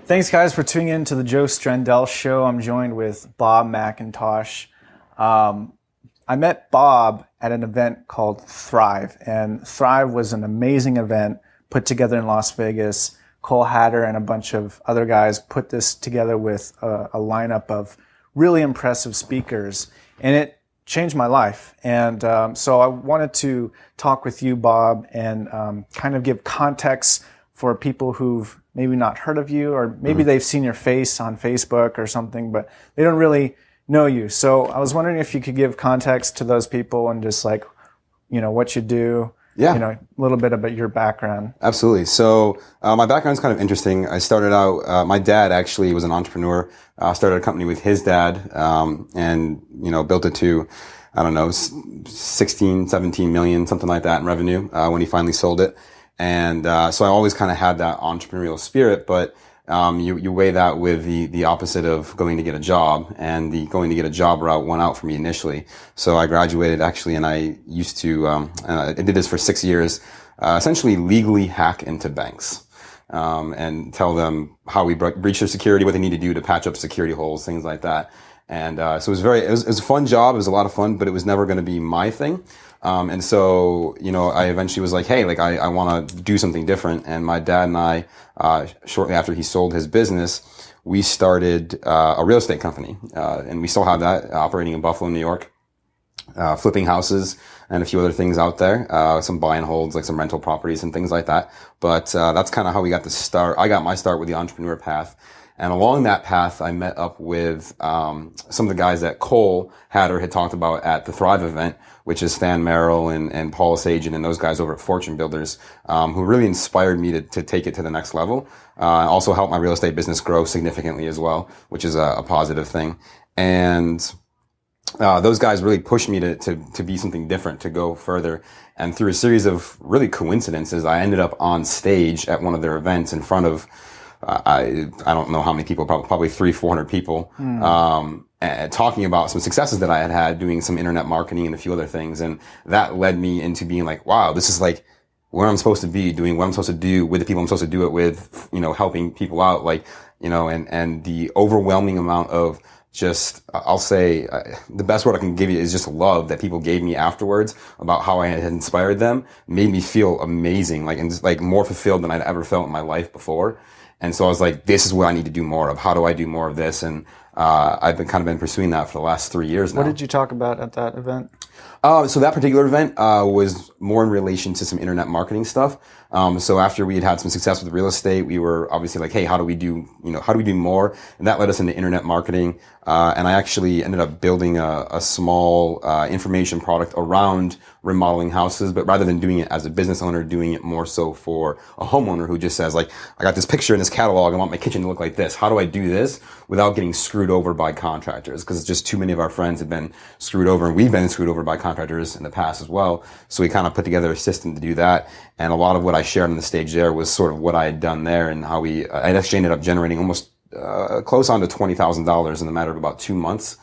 Thanks, guys, for tuning in to the Joe Strandell Show. I'm joined with Bob McIntosh. I met Bob at an event called Thrive, and Thrive was an amazing event put together in Las Vegas. Cole Hatter and a bunch of other guys put this together with a lineup of really impressive speakers, and it changed my life. And so I wanted to talk with you, Bob, and kind of give context for people who've maybe not heard of you, or maybe they've seen your face on Facebook or something, but they don't really know you. So I was wondering if you could give context to those people and just like, what you do. Yeah. A little bit about your background. Absolutely. So my background's kind of interesting. I started out, my dad actually was an entrepreneur. Started a company with his dad, and, built it to, 16, 17 million, something like that in revenue, when he finally sold it. And, so I always kind of had that entrepreneurial spirit, but, you weigh that with the opposite of going to get a job, and the going to get a job route won out for me initially. So I graduated actually, and I used to, I did this for 6 years, essentially legally hack into banks, and tell them how we breach their security, what they need to do to patch up security holes, things like that. And, so it was a fun job. It was a lot of fun, but it was never going to be my thing. And so, I eventually was like, hey, I want to do something different. And my dad and I, shortly after he sold his business, we started, a real estate company. And we still have that operating in Buffalo, New York, flipping houses and a few other things out there, some buy and holds, like some rental properties and things like that. But, that's kind of how we got the start. I got my start with the entrepreneur path. And along that path, I met up with some of the guys that Cole Hatter had talked about at the Thrive event, which is Stan Merrill and Paul Sagan and those guys over at Fortune Builders, who really inspired me to take it to the next level. Also helped my real estate business grow significantly as well, which is a positive thing. And those guys really pushed me to be something different, to go further. And through a series of really coincidences, I ended up on stage at one of their events in front of I don't know how many people, probably 300-400 people, talking about some successes that I had doing some internet marketing and a few other things. And that led me into being like, wow, this is like where I'm supposed to be, doing what I'm supposed to do with the people I'm supposed to do it with, helping people out, and the overwhelming amount of just, I'll say, the best word I can give you is just love that people gave me afterwards about how I had inspired them, made me feel amazing, and more fulfilled than I'd ever felt in my life before. And so I was like, this is what I need to do more of. How do I do more of this? And I've been pursuing that for the last 3 years now. What did you talk about at that event? So that particular event was more in relation to some internet marketing stuff. So after we had some success with real estate, we were obviously like, hey, how do we do more? And that led us into internet marketing. And I actually ended up building a small information product around remodeling houses, but rather than doing it as a business owner, doing it more so for a homeowner who just says, like, I got this picture in this catalog, I want my kitchen to look like this. How do I do this without getting screwed over by contractors? Because it's just too many of our friends have been screwed over, and we've been screwed over by contractors in the past as well. So we kind of put together a system to do that. And a lot of what I shared on the stage there was sort of what I had done there, and how I actually ended up generating almost close on to $20,000 in the matter of about 2 months,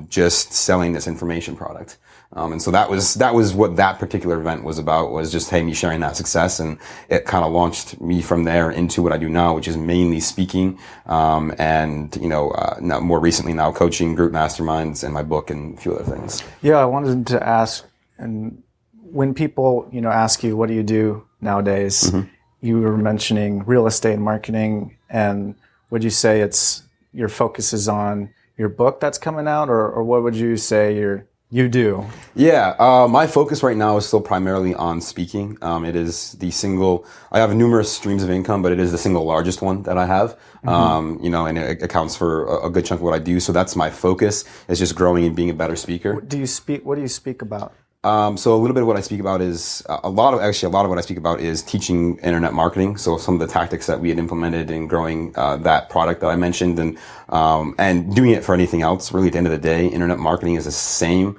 just selling this information product. And so that was what that particular event was about, was just, hey, me sharing that success. And it kind of launched me from there into what I do now, which is mainly speaking, and, now more recently now coaching group masterminds and my book and a few other things. Yeah. I wanted to ask, and when people, ask you, what do you do nowadays? Mm-hmm. You were mentioning real estate marketing, and would you say your focus is on your book that's coming out, or what would you say you do? Yeah, my focus right now is still primarily on speaking. It is I have numerous streams of income, but it is the single largest one that I have. Mm-hmm. And it accounts for a good chunk of what I do. So that's my focus, is just growing and being a better speaker. What do you speak about? So a little bit of what I speak about is a lot of what I speak about is teaching internet marketing. So some of the tactics that we had implemented in growing that product that I mentioned, and doing it for anything else. Really, at the end of the day, internet marketing is the same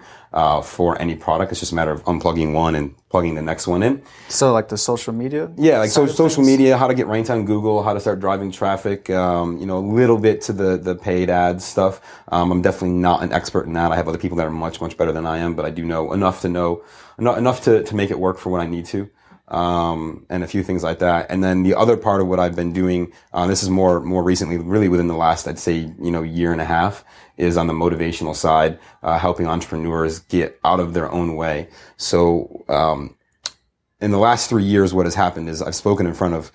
for any product. It's just a matter of unplugging one and plugging the next one in. So like the social media? Yeah, like social media, how to get ranked on Google, how to start driving traffic, a little bit to the paid ads stuff. I'm definitely not an expert in that. I have other people that are much, much better than I am, but I do know enough to make it work for when I need to. and a few things like that. And then the other part of what I've been doing, this is more recently, really within the last, I'd say, year and a half, is on the motivational side, helping entrepreneurs get out of their own way. So, in the last 3 years, what has happened is I've spoken in front of,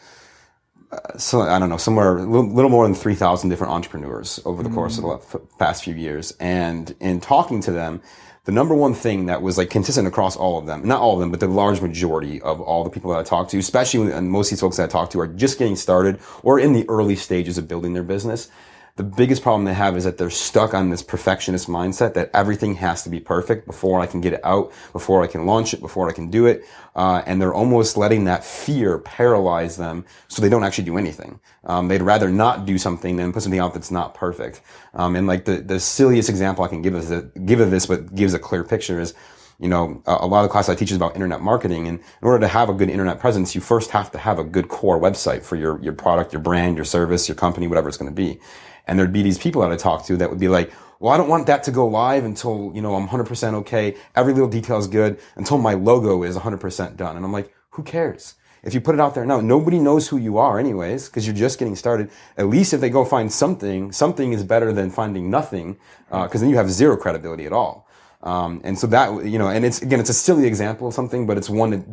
I don't know, somewhere a little more than 3,000 different entrepreneurs over the course of the past few years. And in talking to them, the number one thing that was like consistent across all of them, not all of them, but the large majority of all the people that I talk to, especially and most of these folks that I talk to are just getting started or in the early stages of building their business. The biggest problem they have is that they're stuck on this perfectionist mindset that everything has to be perfect before I can get it out, before I can launch it, before I can do it. And they're almost letting that fear paralyze them so they don't actually do anything. They'd rather not do something than put something out that's not perfect. And like the silliest example I can give of this, but gives a clear picture is, a lot of the class I teach is about internet marketing. And in order to have a good internet presence, you first have to have a good core website for your product, your brand, your service, your company, whatever it's going to be. And there'd be these people that I talk to that would be like, well, I don't want that to go live until, I'm 100% okay. Every little detail is good until my logo is 100% done. And I'm like, who cares? If you put it out there now, nobody knows who you are anyways, because you're just getting started. At least if they go find something is better than finding nothing, because then you have zero credibility at all. And so that, and it's a silly example of something, but it's one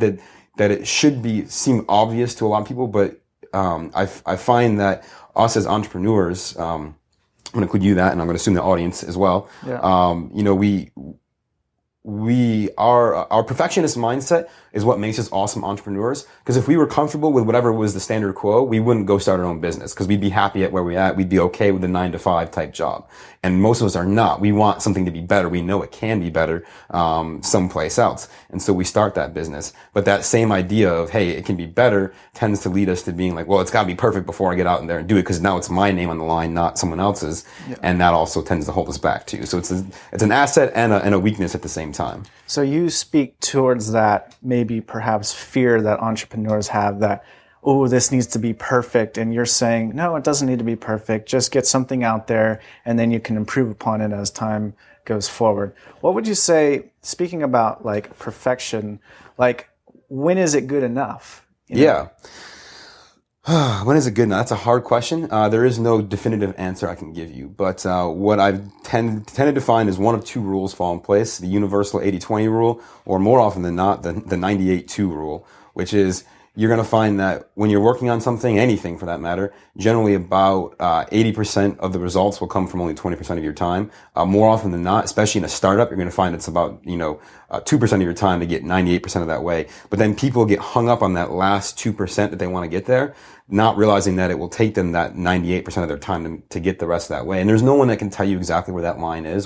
that it should seem obvious to a lot of people. But, I find that us as entrepreneurs, I'm going to include you that, and I'm going to assume the audience as well. Yeah. Our perfectionist mindset is what makes us awesome entrepreneurs. Because if we were comfortable with whatever was the standard quo, we wouldn't go start our own business because we'd be happy at where we're at. We'd be okay with the 9-to-5 type job. And most of us are not. We want something to be better. We know it can be better, someplace else. And so we start that business. But that same idea of, hey, it can be better tends to lead us to being like, well, it's got to be perfect before I get out in there and do it because now it's my name on the line, not someone else's. Yeah. And that also tends to hold us back too. So it's an asset and a weakness at the same time. So you speak towards that maybe perhaps fear that entrepreneurs have that, oh, this needs to be perfect. And you're saying, no, it doesn't need to be perfect. Just get something out there and then you can improve upon it as time goes forward. What would you say, speaking about like perfection, like when is it good enough? Yeah. When is it good enough? That's a hard question. There is no definitive answer I can give you. But what I've tended to find is one of two rules fall in place: the universal 80-20 rule, or more often than not, the 98-2 rule, which is you're going to find that when you're working on something, anything for that matter, generally about 80% of the results will come from only 20% of your time. More often than not, especially in a startup, you're going to find it's about 2% of your time to get 98% of that way. But then people get hung up on that last 2% that they want to get there, not realizing that it will take them that 98% of their time to get the rest of that way. And there's no one that can tell you exactly where that line is,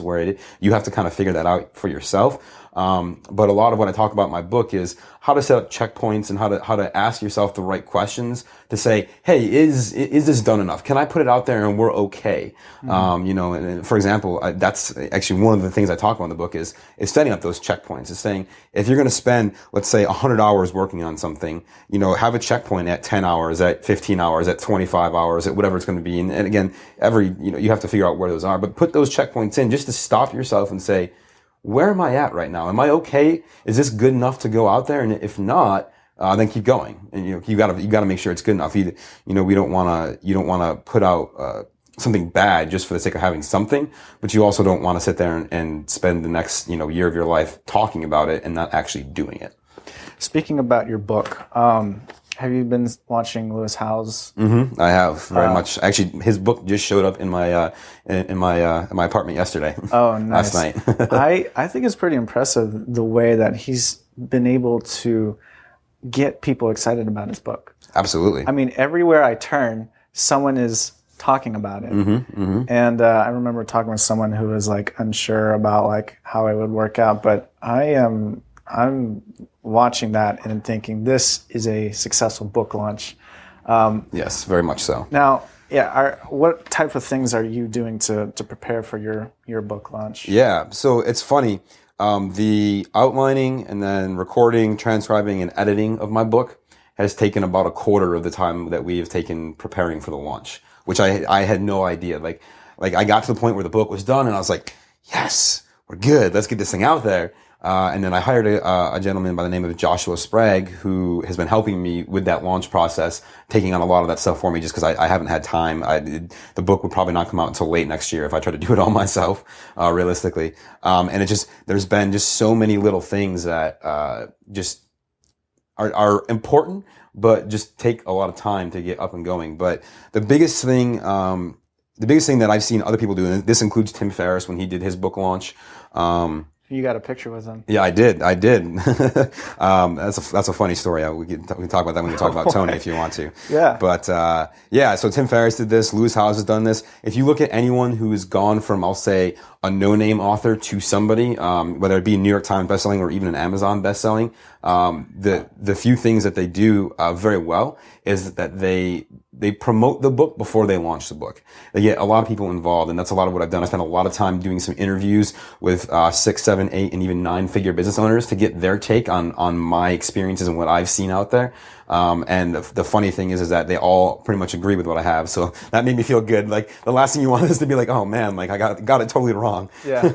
you have to kind of figure that out for yourself. But a lot of what I talk about in my book is how to set up checkpoints and how to ask yourself the right questions to say, hey, is this done enough? Can I put it out there and we're okay? Mm-hmm. And for example, that's actually one of the things I talk about in the book is setting up those checkpoints. Is saying, if you're going to spend, let's say 100 hours working on something, have a checkpoint at 10 hours, at 15 hours, at 25 hours, at whatever it's going to be. And again, you have to figure out where those are, but put those checkpoints in just to stop yourself and say, where am I at right now? Am I okay? Is this good enough to go out there? And if not, then keep going. And you gotta make sure it's good enough. You don't want to put out something bad just for the sake of having something, but you also don't want to sit there and spend the next year of your life talking about it and not actually doing it. Speaking about your book, have you been watching Lewis Howes? Mm-hmm. I have very much. Actually, his book just showed up in my apartment yesterday. Oh, nice. Last night. I think it's pretty impressive the way that he's been able to get people excited about his book. Absolutely. I mean, everywhere I turn, someone is talking about it. Mm-hmm, mm-hmm. And I remember talking with someone who was like unsure about like how it would work out, but I'm watching that and thinking this is a successful book launch. Yes, very much so. Now, what type of things are you doing to prepare for your book launch? Yeah, so it's funny. The outlining and then recording, transcribing, and editing of my book has taken about a quarter of the time that we have taken preparing for the launch, which I had no idea. Like I got to the point where the book was done and I was like, yes, we're good. Let's get this thing out there. And then I hired a gentleman by the name of Joshua Sprague, who has been helping me with that launch process, taking on a lot of that stuff for me just because I haven't had time. The book would probably not come out until late next year if I try to do it all myself, realistically. And there's been just so many little things that, just are important, but just take a lot of time to get up and going. But the biggest thing that I've seen other people do, and this includes Tim Ferriss when he did his book launch, you got a picture with him. Yeah, I did. That's a funny story. We can talk about that when we talk about Tony if you want to. Yeah. But, so Tim Ferriss did this. Lewis Howes has done this. If you look at anyone who has gone from, I'll say, a no-name author to somebody, whether it be New York Times bestselling or even an Amazon bestselling, the few things that they do, very well is that they promote the book before they launch the book. They get a lot of people involved, and that's a lot of what I've done. I spent a lot of time doing some interviews with 6, 7, 8, and even 9-figure business owners to get their take on my experiences and what I've seen out there. And the funny thing is that they all pretty much agree with what I have. So that made me feel good. Like the last thing you want is to be like, oh man, like I got it totally wrong. Yeah.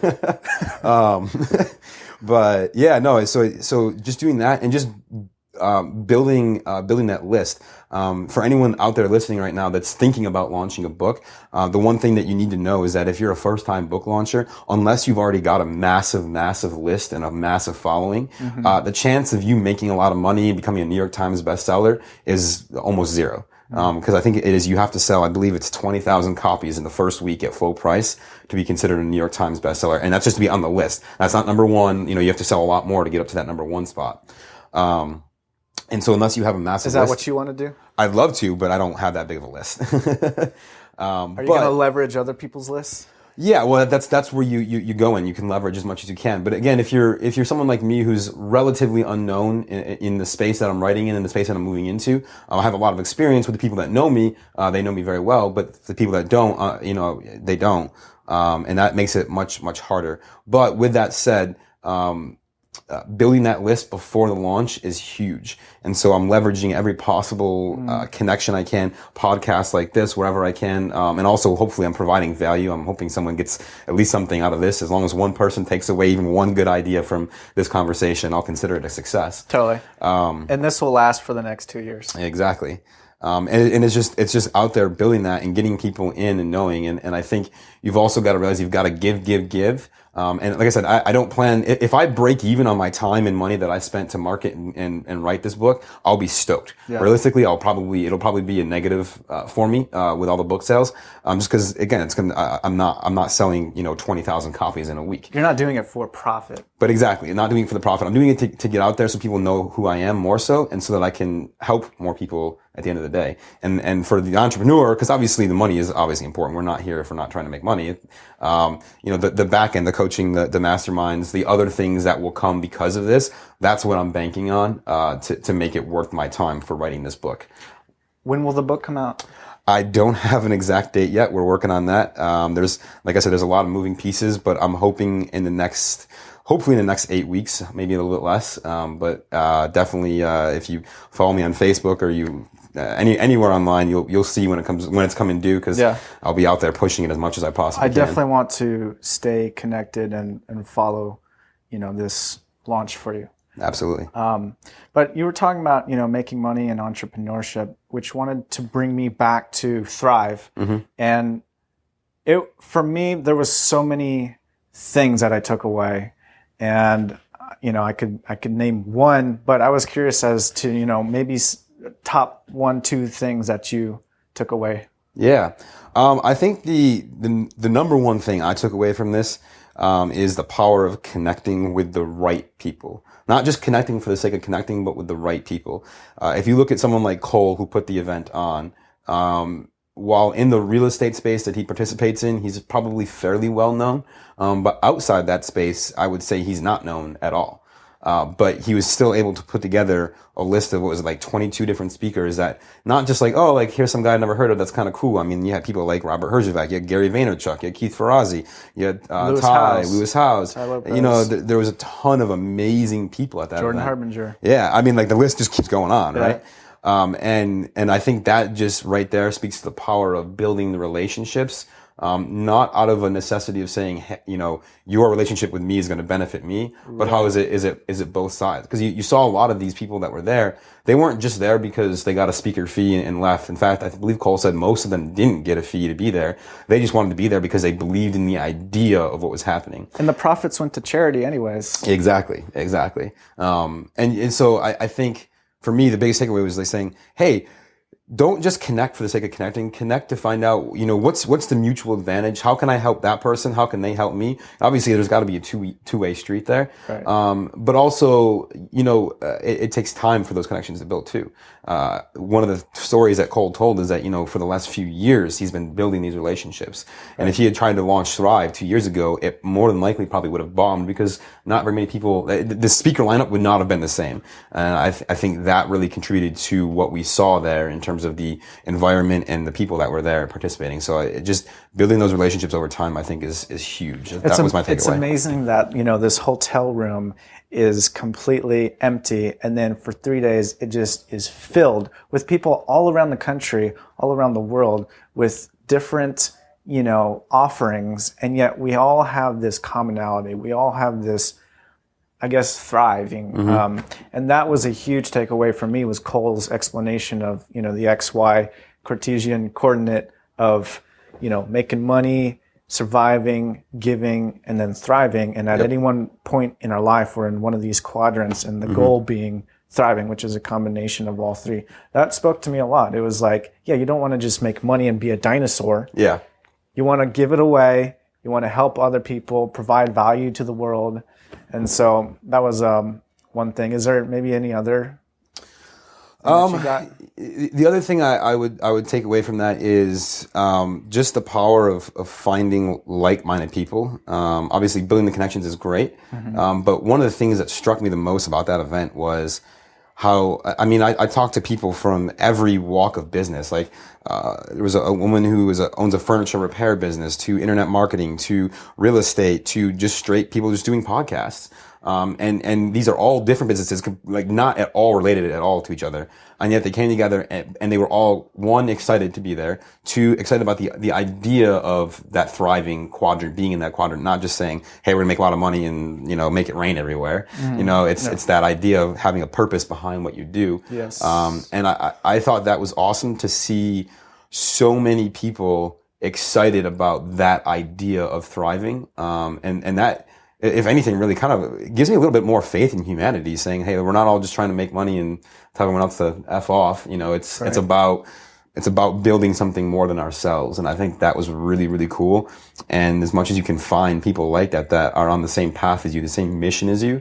But yeah, no. So just doing that and just building that list. For anyone out there listening right now that's thinking about launching a book, the one thing that you need to know is that if you're a first-time book launcher, unless you've already got a massive list and a massive following, the chance of you making a lot of money and becoming a New York Times bestseller is almost zero. Because I think it is, you have to sell, I believe it's 20,000 copies in the first week at full price to be considered a New York Times bestseller. And that's just to be on the list. That's not number one. You have to sell a lot more to get up to that number one spot. And so unless you have a massive list. Is that list, what you want to do? I'd love to, but I don't have that big of a list. Are you going to leverage other people's lists? Yeah, well, that's where you go in. You can leverage as much as you can. But again, if you're someone like me who's relatively unknown in the space that I'm writing in the space that I'm moving into, I have a lot of experience with the people that know me. They know me very well, but the people that don't, they don't. And that makes it much, much harder. But with that said, building that list before the launch is huge. And so I'm leveraging every possible connection I can, podcasts like this, wherever I can. And also, hopefully, I'm providing value. I'm hoping someone gets at least something out of this. As long as one person takes away even one good idea from this conversation, I'll consider it a success. Totally. And this will last for the next 2 years. Exactly. And it's just out there building that and getting people in and knowing. And I think you've also got to realize you've got to give. And like I said, I don't plan, if I break even on my time and money that I spent to market and write this book, I'll be stoked. Yeah. Realistically, it'll probably be a negative, for me, with all the book sales. Just cause again, I'm not selling, 20,000 copies in a week. You're not doing it for profit. But exactly, not doing it for the profit. I'm doing it to get out there so people know who I am more so, and so that I can help more people at the end of the day. And for the entrepreneur, because obviously the money is obviously important. We're not here if we're not trying to make money. The back end, the coaching, the masterminds, the other things that will come because of this, that's what I'm banking on, to make it worth my time for writing this book. When will the book come out? I don't have an exact date yet. We're working on that. Like I said, there's a lot of moving pieces, but I'm hoping hopefully in the next 8 weeks, maybe a little bit less. But definitely, if you follow me on Facebook or you anywhere online, you'll see when it's coming due, because I'll be out there pushing it as much as I possibly can. I definitely want to stay connected and follow, this launch for you. Absolutely. But you were talking about, making money and entrepreneurship, which wanted to bring me back to Thrive. Mm-hmm. And for me, there was so many things that I took away. And, I could name one, but I was curious as to, maybe top 1, 2 things that you took away. Yeah. I think the number one thing I took away from this, is the power of connecting with the right people. Not just connecting for the sake of connecting, but with the right people. If you look at someone like Cole, who put the event on, while in the real estate space that he participates in, he's probably fairly well known. But outside that space, I would say he's not known at all. But he was still able to put together a list of 22 different speakers that not just here's some guy I never heard of. That's kind of cool. I mean, you had people like Robert Herjavec, you had Gary Vaynerchuk, you had Keith Ferrazzi, you had Lewis Howes. There was a ton of amazing people at that Jordan event. Harbinger. Yeah, I mean, the list just keeps going on, right? And I think that just right there speaks to the power of building the relationships not out of a necessity of saying, hey, your relationship with me is going to benefit me, but how is it both sides? Because you saw a lot of these people that were there. They weren't just there because they got a speaker fee and left. In fact, I believe Cole said most of them didn't get a fee to be there. They just wanted to be there because they believed in the idea of what was happening. And the profits went to charity anyways. Exactly. And so I think for me, the biggest takeaway was like saying, hey, don't just connect for the sake of connecting. Connect to find out, what's the mutual advantage? How can I help that person? How can they help me? Obviously, there's got to be a two-way street there. Right. But also, it takes time for those connections to build too. One of the stories that Cole told is that, for the last few years, he's been building these relationships. And if he had tried to launch Thrive 2 years ago, it more than likely probably would have bombed because not very many people, the speaker lineup would not have been the same. And I think that really contributed to what we saw there in terms of the environment and the people that were there participating. So just building those relationships over time, I think is huge. That was my takeaway. It's amazing that, this hotel room is completely empty, and then for 3 days it just is filled with people all around the country, all around the world, with different offerings, and yet we all have this commonality. We all have this, I guess, thriving. And that was a huge takeaway for me, was Cole's explanation of the XY Cartesian coordinate of making money, surviving, giving, and then thriving. And at any one point in our life, we're in one of these quadrants, and the goal being thriving, which is a combination of all three. That spoke to me a lot. It was like, you don't want to just make money and be a dinosaur. Yeah. You want to give it away. You want to help other people, provide value to the world. And so that was one thing. Is there maybe any other? The other thing I would take away from that is just the power of finding like-minded people. Obviously, building the connections is great, but one of the things that struck me the most about that event was how, I talked to people from every walk of business. Like, there was a woman who owns a furniture repair business, to internet marketing, to real estate, to just straight people just doing podcasts. And these are all different businesses, like not at all related at all to each other. And yet they came together and they were all, one, excited to be there, two, excited about the idea of that thriving quadrant, being in that quadrant, not just saying, hey, we're gonna make a lot of money and, make it rain everywhere. It's that idea of having a purpose behind what you do. Yes. And I thought that was awesome to see so many people excited about that idea of thriving. And that, if anything, really kind of gives me a little bit more faith in humanity, saying, hey, we're not all just trying to make money and tell everyone else to F off. It's about building something more than ourselves. And I think that was really, really cool. And as much as you can find people like that are on the same path as you, the same mission as you,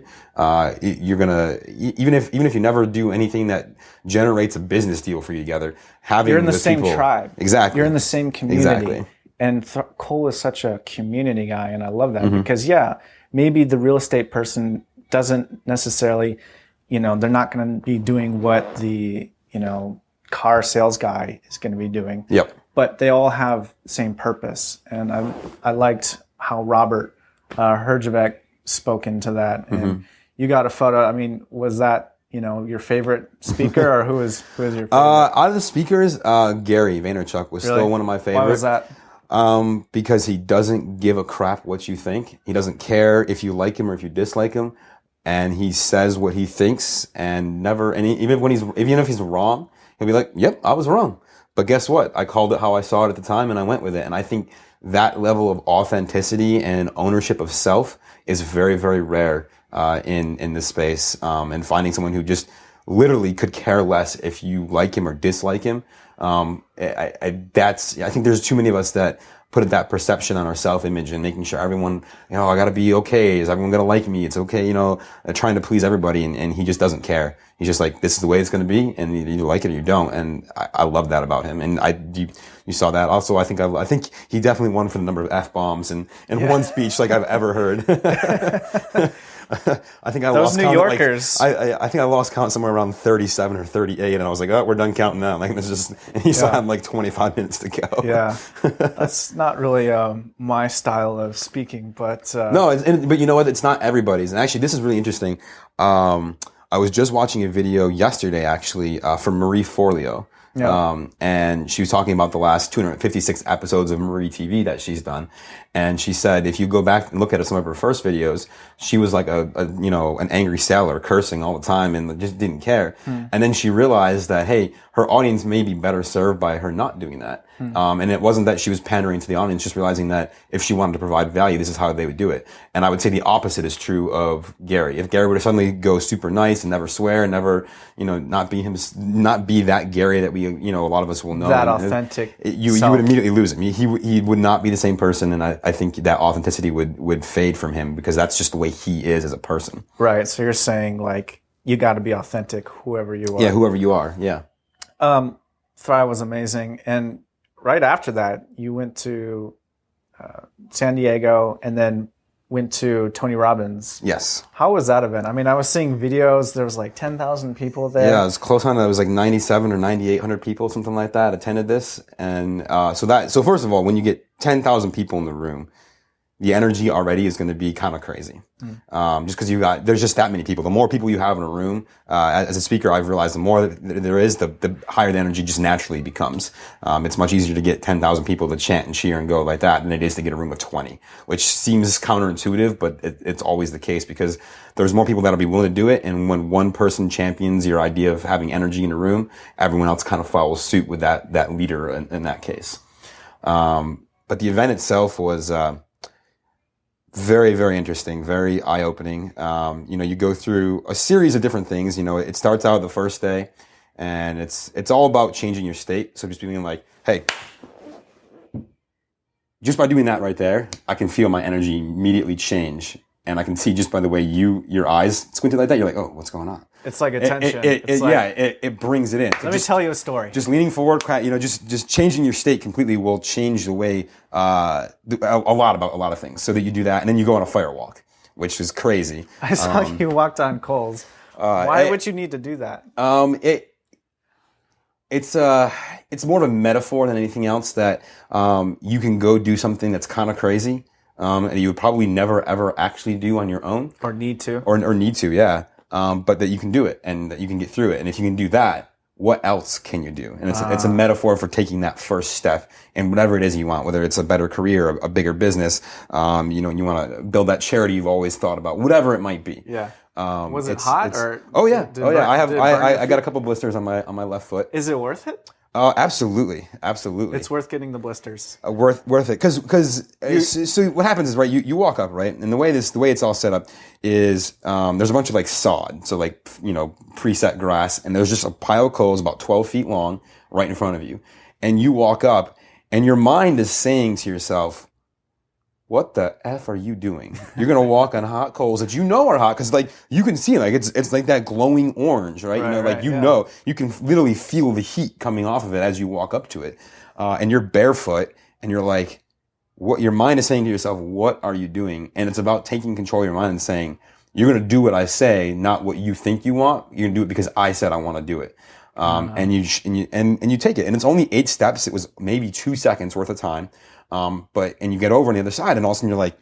you're gonna, even if you never do anything that generates a business deal for you together, you're in the same tribe. Exactly. You're in the same community. Exactly. And Cole is such a community guy, and I love that because, maybe the real estate person doesn't necessarily, they're not going to be doing what the, car sales guy is going to be doing. Yep. But they all have the same purpose. And I liked how Robert Herjavec spoke into that. And you got a photo. Was that, your favorite speaker, or who is your favorite? Out of the speakers, Gary Vaynerchuk was still one of my favorites. Why was that? Because he doesn't give a crap what you think. He doesn't care if you like him or if you dislike him. And he says what he thinks, and even if he's wrong, he'll be like, yep, I was wrong. But guess what? I called it how I saw it at the time, and I went with it. And I think that level of authenticity and ownership of self is very, very rare, in this space. And finding someone who just literally could care less if you like him or dislike him. I think there's too many of us that put that perception on our self-image and making sure everyone, I gotta be okay. Is everyone gonna like me? It's okay, trying to please everybody. And he just doesn't care. He's just like, this is the way it's gonna be, and you like it or you don't. And I love that about him. And you saw that. Also, I think he definitely won for the number of F-bombs in one speech like I've ever heard. I think I lost count. Those New Yorkers. I think I lost count somewhere around 37 or 38, and I was like, "Oh, we're done counting now." Like, it's just, and he still had like 25 minutes to go. Yeah, that's not really my style of speaking, but no. But you know what? It's not everybody's. And actually, this is really interesting. I was just watching a video yesterday, actually, from Marie Forleo. Yeah. And she was talking about the last 256 episodes of Marie TV that she's done. And she said, if you go back and look at some of her first videos, she was like an angry sailor cursing all the time and just didn't care. And then she realized that, hey, her audience may be better served by her not doing that. And it wasn't that she was pandering to the audience, just realizing that if she wanted to provide value, this is how they would do it. And I would say the opposite is true of Gary. If Gary were to suddenly go super nice and never swear and never, not be that Gary that we, a lot of us will know. That authentic you would immediately lose him. He would not be the same person. And I think that authenticity would fade from him because that's just the way he is as a person. Right. So you're saying like, you got to be authentic, whoever you are. Yeah. Whoever you are. Yeah. Thrive was amazing. And right after that, you went to San Diego and then went to Tony Robbins. Yes. How was that event? I mean, I was seeing videos. There was like 10,000 people there. Yeah, it was close on. It was like 97 or 9,800 people, something like that, attended this. And so first of all, when you get 10,000 people in the room, the energy already is going to be kind of crazy. Just because there's just that many people. The more people you have in a room, as a speaker, I've realized the more there is, the higher the energy just naturally becomes. It's much easier to get 10,000 people to chant and cheer and go like that than it is to get a room of 20, which seems counterintuitive, but it's always the case because there's more people that'll be willing to do it. And when one person champions your idea of having energy in a room, everyone else kind of follows suit with that leader in that case. But the event itself was, very, very interesting, very eye-opening. You go through a series of different things. It starts out the first day and it's all about changing your state. So just being like, hey, just by doing that right there, I can feel my energy immediately change. And I can see just by the way your eyes squinted like that, you're like, oh, what's going on? It's like attention. It brings it in. Let me tell you a story. Just leaning forward, just changing your state completely will change the way, a lot of things. So that you do that, and then you go on a fire walk, which is crazy. I saw you walked on coals. Why would you need to do that? It's more of a metaphor than anything else that, you can go do something that's kind of crazy, and you would probably never ever actually do on your own. Or need to. Or need to, yeah. But that you can do it and that you can get through it. And if you can do that, what else can you do? And it's a metaphor for taking that first step in whatever it is you want, whether it's a better career, a bigger business, and you want to build that charity you've always thought about, whatever it might be. Yeah. Was it hot or? Oh yeah. I got a couple blisters on my left foot. Is it worth it? Absolutely. It's worth getting the blisters. Worth it. So what happens is, right, you walk up, right? And the way it's all set up is, there's a bunch of like sod. So like, preset grass, and there's just a pile of coals about 12 feet long right in front of you. And you walk up and your mind is saying to yourself, what the F are you doing? You're going to walk on hot coals that are hot because like you can see like it's like that glowing orange, right? You can literally feel the heat coming off of it as you walk up to it. And you're barefoot and you're like, what your mind is saying to yourself, what are you doing? And it's about taking control of your mind and saying, you're going to do what I say, not what you think you want. You're going to do it because I said I want to do it. And you take it. And it's only 8 steps. It was maybe 2 seconds worth of time. And you get over on the other side, and all of a sudden you're like,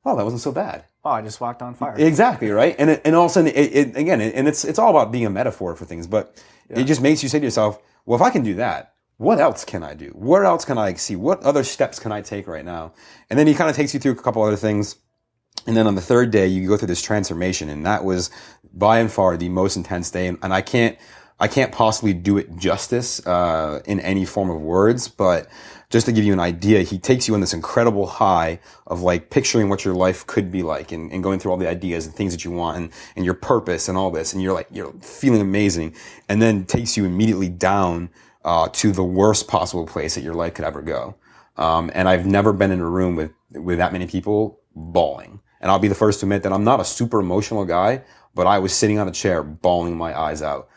oh, that wasn't so bad. Oh, I just walked on fire. Exactly, right? And all of a sudden, it's all about being a metaphor for things, but it just makes you say to yourself, well, if I can do that, what else can I do? Where else can I see? What other steps can I take right now? And then he kind of takes you through a couple other things. And then on the third day, you go through this transformation, and that was by and far the most intense day. And I can't possibly do it justice, in any form of words, but just to give you an idea, he takes you on this incredible high of like picturing what your life could be like and going through all the ideas and things that you want and your purpose and all this. And you're feeling amazing, and then takes you immediately down, to the worst possible place that your life could ever go. And I've never been in a room with that many people bawling. And I'll be the first to admit that I'm not a super emotional guy, but I was sitting on a chair bawling my eyes out.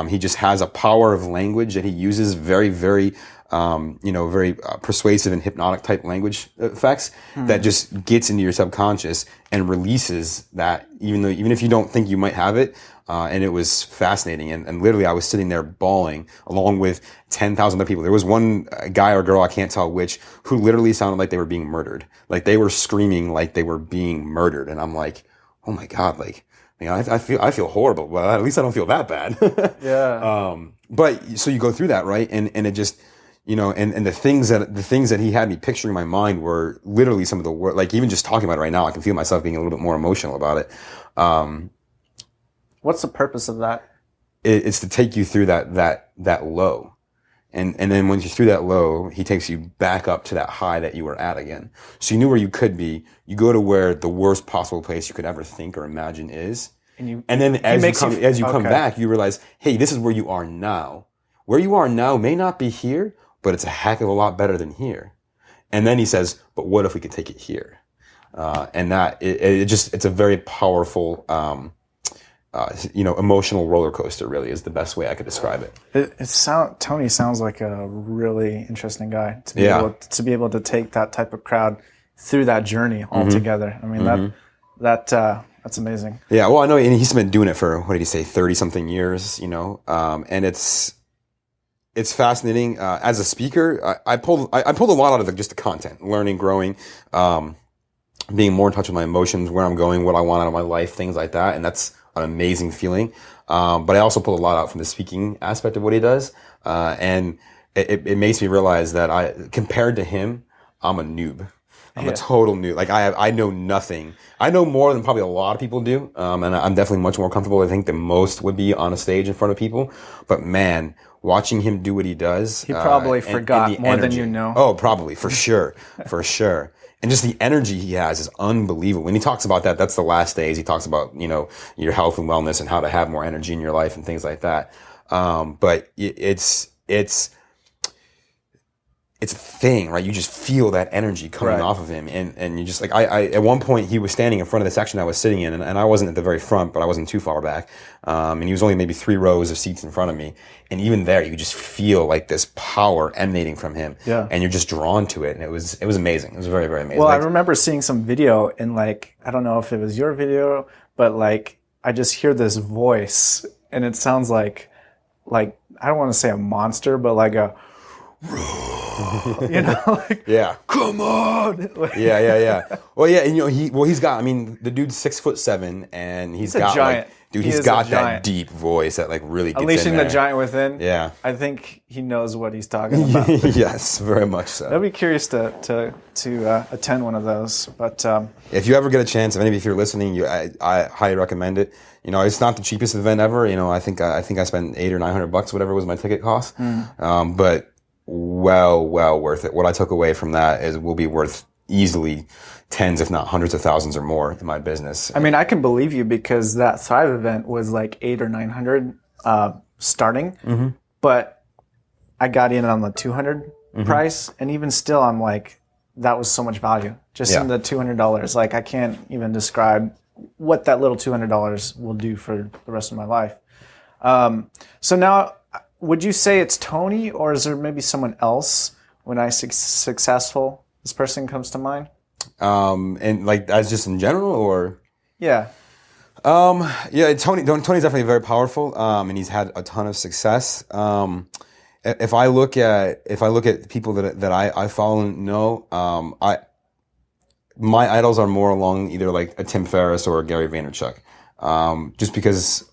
He just has a power of language that he uses, very, very, very persuasive and hypnotic type language effects that just gets into your subconscious and releases that, even if you don't think you might have it. And it was fascinating. And literally I was sitting there bawling along with 10,000 other people. There was one guy or girl, I can't tell which, who literally sounded like they were being murdered. Like they were screaming like they were being murdered. And I'm like, oh my God, like, I feel horrible. Well, at least I don't feel that bad. Yeah. But so you go through that, right? And it just, and the things that he had me picturing in my mind were literally some of the worst. Like even just talking about it right now, I can feel myself being a little bit more emotional about it. What's the purpose of that? It's to take you through that low. And then once you're through that low, he takes you back up to that high that you were at again. So you knew where you could be. You go to where the worst possible place you could ever think or imagine is. And then as you come back, you realize, hey, this is where you are now. Where you are now may not be here, but it's a heck of a lot better than here. And then he says, but what if we could take it here? And that it's a very powerful, emotional roller coaster. Really is the best way I could describe it. Tony sounds like a really interesting guy to be able to take that type of crowd through that journey altogether. I mean that's amazing. Yeah, well, I know, and he's been doing it for, what did he say, 30-something years, and it's fascinating. As a speaker, I pulled a lot out of just the content, learning, growing, being more in touch with my emotions, where I'm going, what I want out of my life, things like that, and that's an amazing feeling. But I also pulled a lot out from the speaking aspect of what he does, and it makes me realize that compared to him, I'm a noob. I'm a total noob. Like I know nothing. I know more than probably a lot of people do. And I'm definitely much more comfortable, I think, than most would be on a stage in front of people. But man, watching him do what he does. He probably forgot more than you know. Oh, probably. For sure. For sure. And just the energy he has is unbelievable. When he talks about that, that's the last days. He talks about, your health and wellness and how to have more energy in your life and things like that. But it's a thing, right? You just feel that energy coming off of him. And you just like, I at one point he was standing in front of the section I was sitting in, and I wasn't at the very front, but I wasn't too far back. And he was only maybe 3 rows of seats in front of me. And even there, you could just feel like this power emanating from him. Yeah. And you're just drawn to it. And it was amazing. It was very, very amazing. Well, I remember seeing some video and I don't know if it was your video, but I just hear this voice and it sounds like, I don't want to say a monster, but like a, yeah, come on. Yeah. Well, yeah, and he's got. I mean, the dude's 6'7", and he's got a giant. He's got that deep voice that really gets unleashing in there. The giant within. Yeah, I think he knows what he's talking about. Yes, very much so. I'd be curious to attend one of those. But if you ever get a chance, if any of you are listening, I highly recommend it. It's not the cheapest event ever. I think I spent $800 or $900, whatever was my ticket cost. But well worth it. What I took away from that will be worth easily tens, if not hundreds of thousands or more in my business. I mean, I can believe you because that Thrive event was like $800 or $900 starting, but I got in on the 200 price, and even still, I'm like, that was so much value just in the $200. I can't even describe what that little $200 will do for the rest of my life. So now, would you say it's Tony, or is there maybe someone else when I say successful, this person comes to mind? And as just in general, or? Yeah. Tony's definitely very powerful. And he's had a ton of success. If I look at people that I follow and know, my idols are more along either like a Tim Ferriss or a Gary Vaynerchuk. Just because,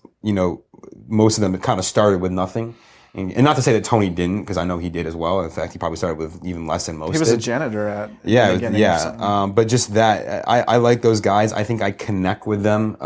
most of them kind of started with nothing. And not to say that Tony didn't, because I know he did as well. In fact, he probably started with even less than most. He was a janitor at the beginning. But just that, I like those guys. I think I connect with them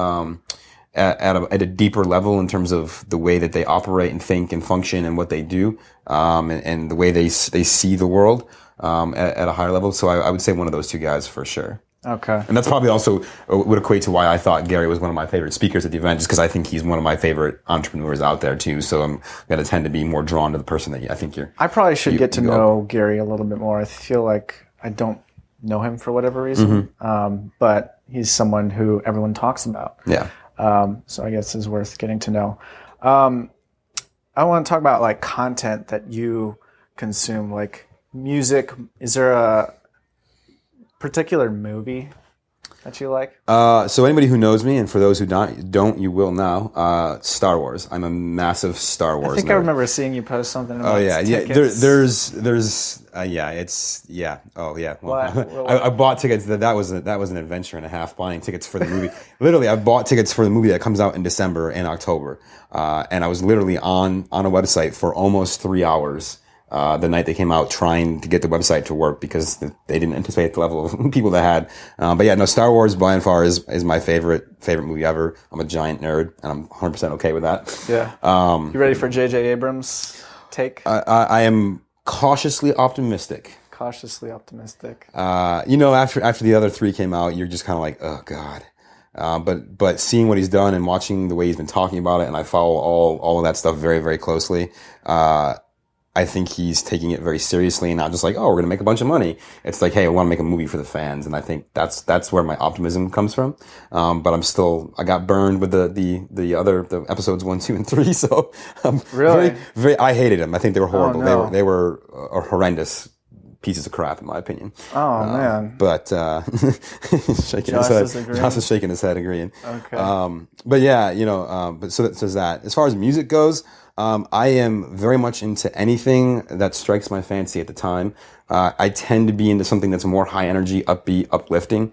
at a deeper level in terms of the way that they operate and think and function and what they do, and the way they see the world at a higher level. So I would say one of those two guys for sure. Okay. And that's probably also would equate to why I thought Gary was one of my favorite speakers at the event, just because I think he's one of my favorite entrepreneurs out there too. So I'm going to tend to be more drawn to the person that I think you're. I probably should get to know Gary a little bit more. I feel like I don't know him for whatever reason, but he's someone who everyone talks about. Yeah. So I guess it's worth getting to know. I want to talk about content that you consume, like music. Is there a particular movie that you like? So anybody who knows me, and for those who don't, you will now. Star Wars. I'm a massive Star Wars. I think nerd. I remember seeing you post something about tickets. tickets. Oh yeah. Well, What? I bought tickets. That was an adventure and a half buying tickets for the movie. Literally, I bought tickets for the movie that comes out in December and October. And I was literally on a website for almost 3 hours. The night they came out, trying to get the website to work because they didn't anticipate the level of people they had. But yeah, no, Star Wars by and far is my favorite movie ever. I'm a giant nerd, and I'm 100% okay with that. Yeah. You ready for J.J. Abrams' take? I am cautiously optimistic. Cautiously optimistic. After the other three came out, you're just kind of like, oh god. But seeing what he's done and watching the way he's been talking about it, and I follow all of that stuff very, very closely. I think he's taking it very seriously and not just like, oh, we're going to make a bunch of money. It's like, hey, I want to make a movie for the fans. And I think that's where my optimism comes from. But I got burned with the episodes 1, 2, and 3. So I'm really? I hated them. I think they were horrible. Oh, no. They were horrendous pieces of crap in my opinion. Oh man. But, shaking his head. Josh is shaking his head agreeing. Okay. But yeah, but so there's that. As far as music goes, I am very much into anything that strikes my fancy at the time. I tend to be into something that's more high energy, upbeat, uplifting,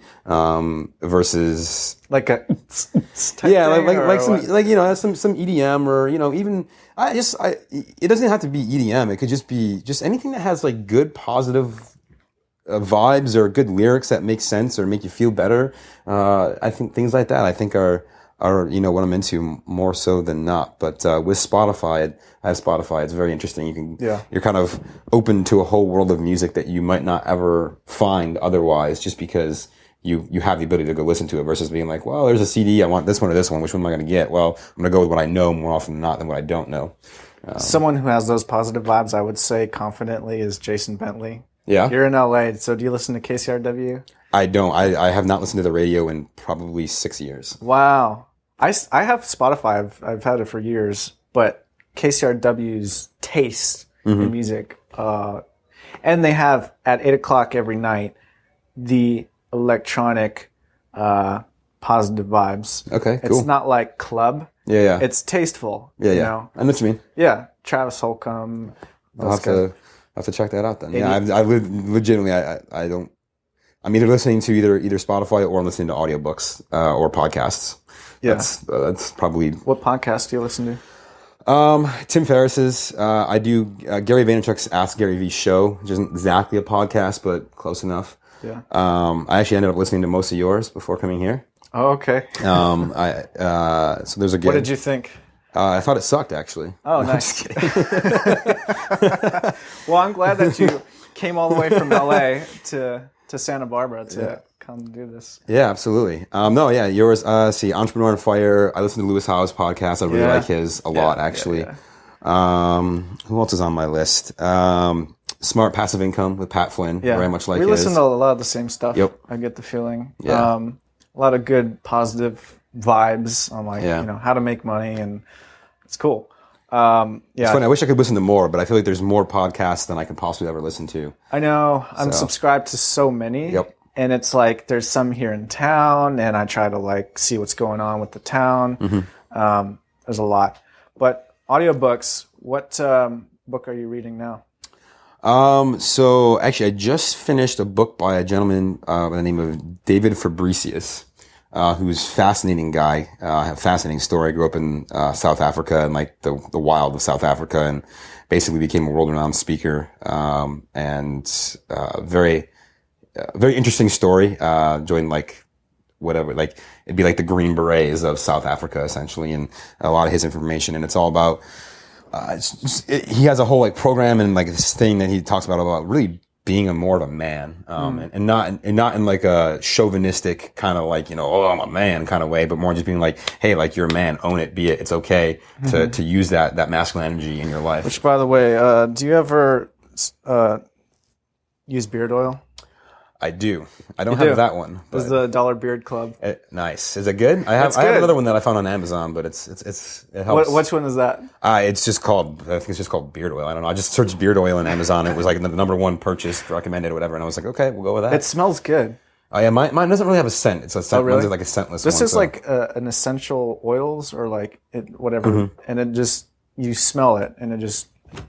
versus like a some EDM or even it doesn't have to be EDM. It could just be anything that has like good positive vibes or good lyrics that make sense or make you feel better. I think things like that are what I'm into more so than not. But with Spotify, it's very interesting. You're kind of open to a whole world of music that you might not ever find otherwise, just because you have the ability to go listen to it versus being like, well, there's a CD, I want this one or this one, which one am I going to get? Well, I'm going to go with what I know more often than not than what I don't know. Someone who has those positive vibes, I would say confidently, is Jason Bentley. Yeah. You're in LA, so do you listen to KCRW? I don't. I have not listened to the radio in probably 6 years. Wow. I have Spotify. I've had it for years, but KCRW's taste in music, and they have at 8:00 every night the electronic positive vibes. Okay, cool. It's not like club. Yeah. It's tasteful. Yeah. You know? I know what you mean. Yeah, Travis Holcomb. I'll have to check that out then. Yeah, I legitimately I don't. I'm either listening to either Spotify or I'm listening to audiobooks or podcasts. Yeah. That's probably. What podcast do you listen to? Tim Ferriss's. I do Gary Vaynerchuk's Ask Gary V show, which isn't exactly a podcast, but close enough. Yeah. I actually ended up listening to most of yours before coming here. Oh, okay. So there's a. What did you think? I thought it sucked, actually. Oh, no, nice. I'm just kidding. Well, I'm glad that you came all the way from LA to Santa Barbara to come do this. Yeah, absolutely. Yours. See, Entrepreneur on Fire. I listen to Lewis Howes' podcast. I really like his a lot, actually. Yeah. Who else is on my list? Smart Passive Income with Pat Flynn. Yeah. Very much like his. We listen to a lot of the same stuff. Yep. I get the feeling. Yeah. A lot of good, positive vibes on how to make money, and it's cool. It's funny. I wish I could listen to more, but I feel like there's more podcasts than I could possibly ever listen to. I know. I'm subscribed to so many. Yep. And it's like there's some here in town, and I try to see what's going on with the town. Mm-hmm. There's a lot. But audiobooks, what book are you reading now? So actually, I just finished a book by a gentleman by the name of David Fabricius, who's a fascinating guy, a fascinating story. Grew up in South Africa and like the wild of South Africa, and basically became a world-renowned speaker. And very interesting story. Joined it'd be like the Green Berets of South Africa, essentially, and a lot of his information. And it's all about. He has a whole program and this thing that he talks about really being more of a man, and not in like a chauvinistic kind of oh, I'm a man kind of way, but more just being like, hey, you're a man, own it, be it. It's okay to use that masculine energy in your life. Which, by the way, do you ever use beard oil? I do. I don't have that one. It's the $1 Beard Club. Nice. Is it good? I have another one that I found on Amazon, but it helps. Which one is that? I think it's just called beard oil. I don't know. I just searched beard oil on Amazon. It was the number one purchase recommended or whatever, and I was like, okay, we'll go with that. It smells good. Oh yeah, mine doesn't really have a scent. It's a scent. Oh, really? Mine's like a scentless This one. is like an essential oils or like whatever, and it just you smell it and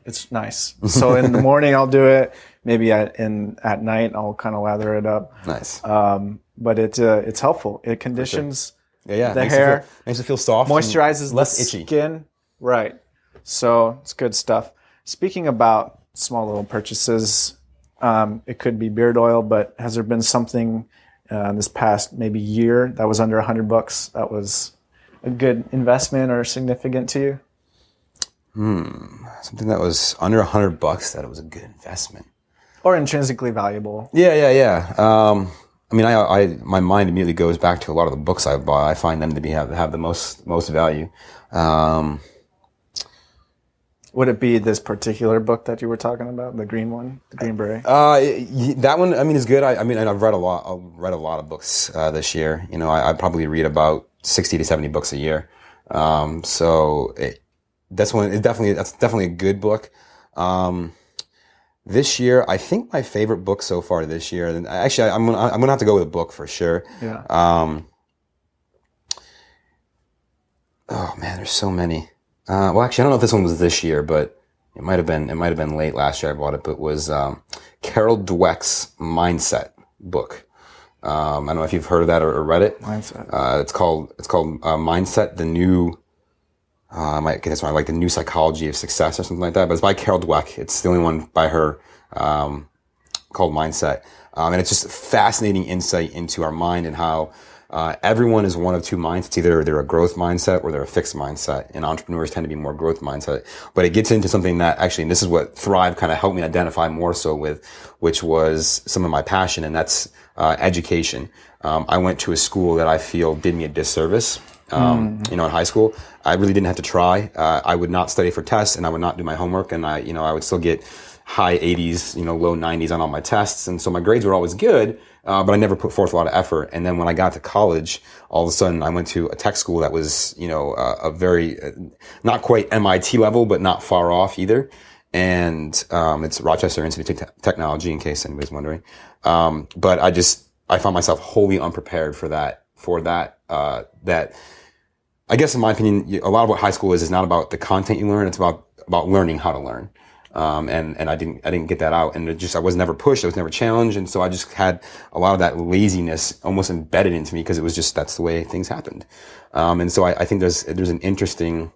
it's nice. So in the morning I'll do it. Maybe at night I'll kind of lather it up. Nice. But it's helpful. It conditions Yeah. the hair, Makes it feel soft, moisturizes less the itchy. skin. Right. So it's good stuff. Speaking about small little purchases, it could be beard oil, but has there been something this past maybe year that was under $100 that was a good investment or significant to you? Something that was under $100 that it was a good investment. Or intrinsically valuable. Yeah. I mean, my mind immediately goes back to a lot of the books I've bought. I find them to have the most value. Would it be this particular book that you were talking about, the green one, the Green Beret? That one, I mean, is good. I've read a lot. I've read a lot of books this year. You know, I probably read about 60 to 70 books a year. That's definitely a good book. This year, I think my favorite book so far this year, and actually, I'm gonna have to go with a book for sure. Yeah. Oh man, there's so many. Well, actually, I don't know if this one was this year, but it might have been late last year I bought it, but it was Carol Dweck's Mindset book. I don't know if you've heard of that or read it. Mindset. It's called Mindset, the new, I might get this wrong, like the new psychology of success or something like that, but it's by Carol Dweck. It's the only one by her, called Mindset. And it's just fascinating insight into our mind and how, everyone is one of two minds. It's either they're a growth mindset or they're a fixed mindset, and entrepreneurs tend to be more growth mindset. But it gets into something that actually, and this is what Thrive kind of helped me identify more so with, which was some of my passion, and that's education. I went to a school that I feel did me a disservice. In high school, I really didn't have to try. I would not study for tests, and I would not do my homework, and I would still get high 80s, low 90s on all my tests. And so my grades were always good, but I never put forth a lot of effort. And then when I got to college, all of a sudden I went to a tech school that was, a very, not quite MIT level, but not far off either. And, it's Rochester Institute of Technology, in case anybody's wondering. But I found myself wholly unprepared for that, I guess in my opinion, a lot of what high school is not about the content you learn. It's about learning how to learn. And I didn't get that out, and I was never pushed, I was never challenged, and so I just had a lot of that laziness almost embedded into me because it was just, that's the way things happened. And so I think there's an interesting,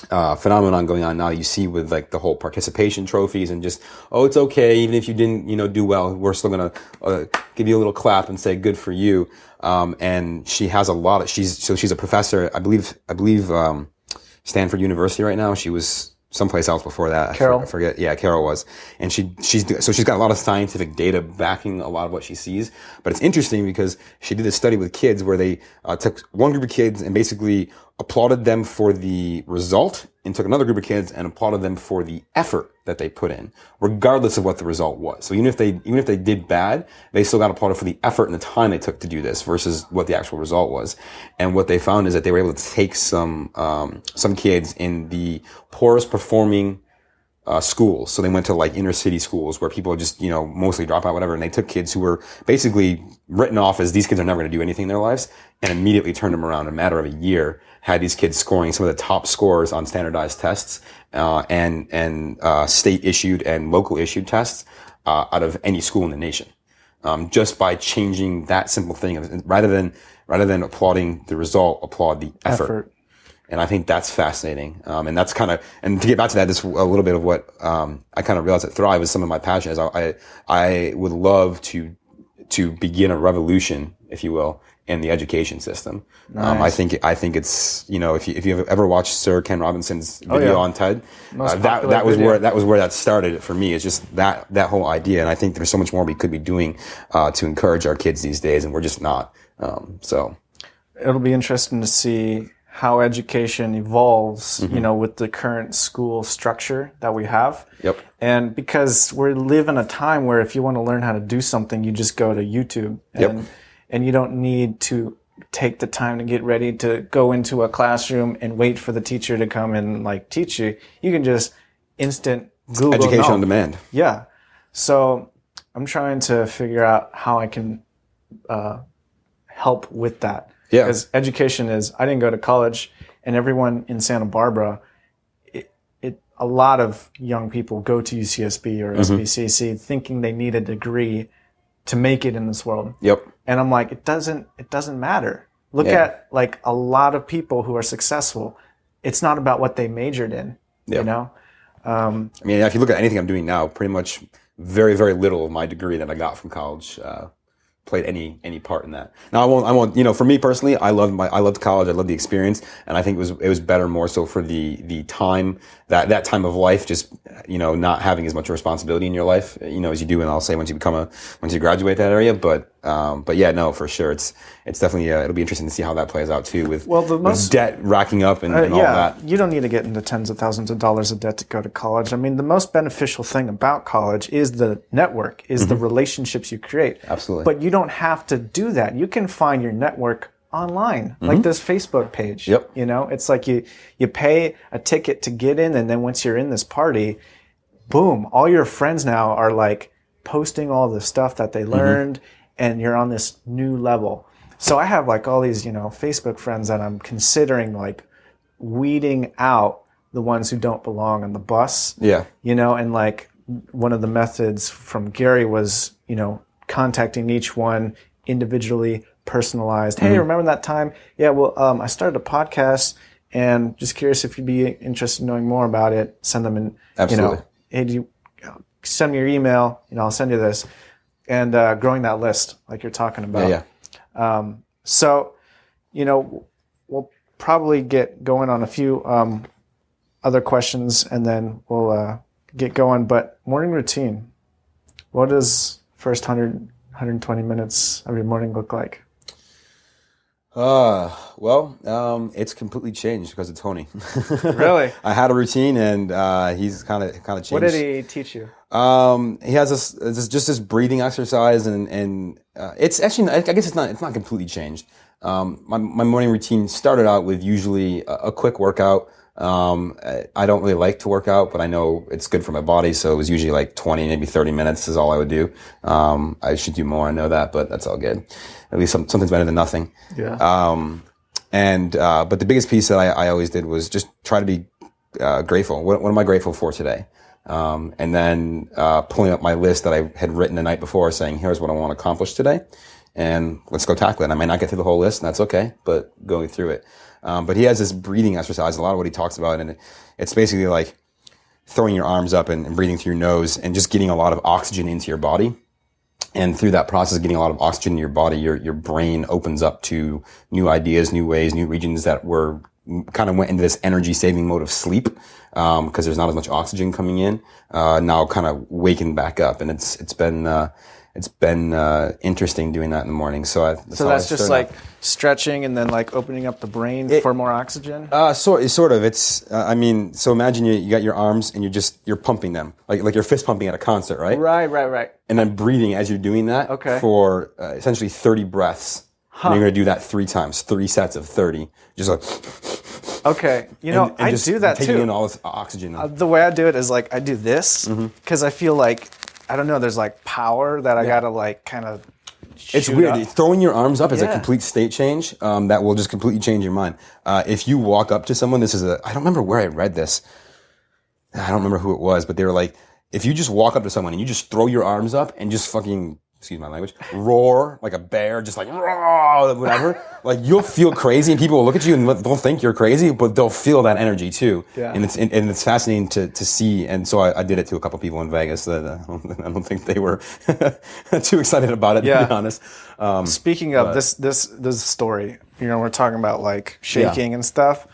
phenomenon going on now. You see with like the whole participation trophies and just, oh, it's okay, even if you didn't, do well, we're still gonna, give you a little clap and say good for you. And she has she's a professor, I believe, Stanford University right now. She was someplace else before that. Carol. I forget. Yeah, Carol was. And she's got a lot of scientific data backing a lot of what she sees. But it's interesting because she did a study with kids where they took one group of kids and basically applauded them for the result, and took another group of kids and applauded them for the effort that they put in, regardless of what the result was. So even if they did bad, they still got applauded for the effort and the time they took to do this versus what the actual result was. And what they found is that they were able to take some kids in the poorest performing schools. So they went to like inner city schools where people just, mostly drop out, whatever. And they took kids who were basically written off as these kids are never going to do anything in their lives, and immediately turned them around in a matter of a year, had these kids scoring some of the top scores on standardized tests, and state issued and local issued tests, out of any school in the nation. Just by changing that simple thing, rather than applauding the result, applaud the effort. And I think that's fascinating. And that's and to get back to that, this a little bit of what, I kind of realized at Thrive is some of my passion is I would love to begin a revolution, if you will, in the education system. Nice. I think it's, if you've ever watched Sir Ken Robinson's video on TED, that was where that started for me. It's just that whole idea. And I think there's so much more we could be doing, to encourage our kids these days, and we're just not. So it'll be interesting to see how education evolves, with the current school structure that we have. Yep. And because we live in a time where if you want to learn how to do something, you just go to YouTube. And you don't need to take the time to get ready to go into a classroom and wait for the teacher to come and teach you. You can just instant Google. Education on demand. Yeah. So I'm trying to figure out how I can help with that. Yeah. Because education is, I didn't go to college, and everyone in Santa Barbara, a lot of young people go to UCSB or SBCC thinking they need a degree to make it in this world. Yep. And I'm like, it doesn't matter. Look at like a lot of people who are successful. It's not about what they majored in, you know? I mean, if you look at anything I'm doing now, pretty much very, very little of my degree that I got from college played any part in that. Now, I won't. You know, for me personally, I loved college. I loved the experience, and I think it was better more so for the time that time of life, just not having as much responsibility in your life, as you do. And I'll say once you graduate that area, but yeah, no, for sure, it's definitely it'll be interesting to see how that plays out too with with debt racking up and all that. You don't need to get into tens of thousands of dollars of debt to go to college. I mean, the most beneficial thing about college is the network, is the relationships you create. Absolutely. But you don't have to do that. You can find your network online, like this Facebook page. Yep. It's like you pay a ticket to get in, and then once you're in this party, boom, all your friends now are like posting all the stuff that they learned, and you're on this new level. So I have like all these, Facebook friends that I'm considering like weeding out the ones who don't belong on the bus. Yeah. And like one of the methods from Gary was, contacting each one individually, personalized. Hey, remember that time? Yeah, well, I started a podcast and just curious if you'd be interested in knowing more about it. Send them in, Absolutely. Hey, do you send me your email? I'll send you this. And growing that list like you're talking about. Yeah. So, we'll probably get going on a few other questions and then we'll get going. But morning routine, what does first 120 minutes of your morning look like? It's completely changed because of Tony. Really? I had a routine and he's kind of changed. What did he teach you? He has this breathing exercise and it's actually, I guess it's not completely changed. My morning routine started out with usually a quick workout. I don't really like to work out, but I know it's good for my body. So it was usually like 20, maybe 30 minutes is all I would do. I should do more. I know that, but that's all good. At least something's better than nothing. Yeah. But the biggest piece that I always did was just try to be, grateful. What am I grateful for today? And then, pulling up my list that I had written the night before saying, here's what I want to accomplish today. And let's go tackle it. I might not get through the whole list, and that's okay, but going through it. But he has this breathing exercise, a lot of what he talks about, and it's basically like throwing your arms up and breathing through your nose and just getting a lot of oxygen into your body. And through that process of getting a lot of oxygen in your body, your brain opens up to new ideas, new ways, new regions that kind of went into this energy saving mode of sleep, because there's not as much oxygen coming in, now kind of waking back up. And it's been interesting doing that in the morning. So that's just like stretching and then like opening up the brain for more oxygen? Sort of. It's, so imagine you got your arms and you're pumping them, like you're fist pumping at a concert, right? Right. And then breathing as you're doing that for essentially 30 breaths. And you're going to do that 3 times, 3 sets of 30. Just like, okay. I do that taking too. in all this oxygen. The way I do it is like I do this because I feel like, I don't know, there's like power that I got to like kind of It's weird. Up. Throwing your arms up is a complete state change that will just completely change your mind. If you walk up to someone, I don't remember where I read this. I don't remember who it was, but they were like, if you just walk up to someone and you just throw your arms up and just fucking, excuse my language, roar like a bear, just like, roar, whatever, like you'll feel crazy and people will look at you and they'll think you're crazy, but they'll feel that energy too. Yeah. And it's fascinating to see. And so I did it to a couple people in Vegas that I don't think they were too excited about it, to be honest. Speaking of this story, we're talking about like shaking and stuff.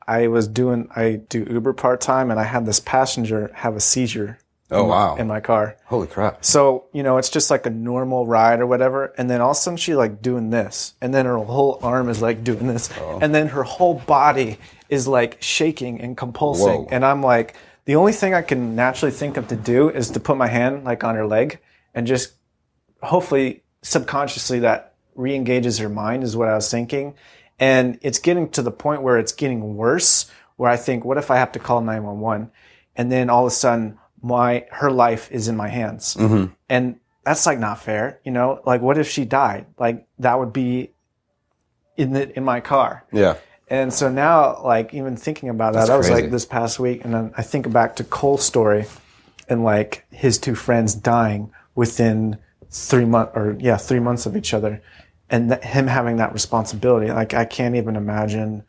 I do Uber part-time and I had this passenger have a seizure. In my car. Holy crap. So, it's just like a normal ride or whatever. And then all of a sudden she's like doing this. And then her whole arm is like doing this. Oh. And then her whole body is like shaking and convulsing. Whoa. And I'm like, the only thing I can naturally think of to do is to put my hand like on her leg and just hopefully subconsciously that re-engages her mind is what I was thinking. And it's getting to the point where it's getting worse, where I think, what if I have to call 911? And then all of a sudden, her life is in my hands. Mm-hmm. And that's like not fair, you know? Like, what if she died? Like, that would be in my car. Yeah. And so now, like, even thinking about that, That's that was crazy. like this past week. And then I think back to Cole's story and like his two friends dying within 3 months, or 3 months of each other. And him having that responsibility. Like, I can't even imagine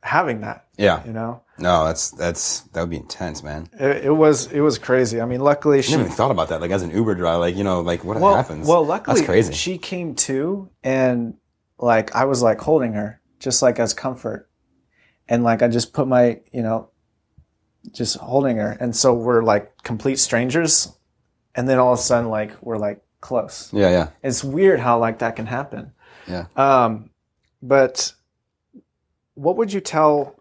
having that. Yeah. You know? No, that would be intense, man. It was crazy. I mean, luckily I never even thought about that. Like as an Uber driver, like, you know, like what happens? Well, luckily that's crazy. she came to, and like I was like holding her just like as comfort. And like I just put my, you know, just holding her. And so we're like complete strangers. And then all of a sudden like we're like close. Yeah, yeah. It's weird how like that can happen. Yeah. But what would you tell,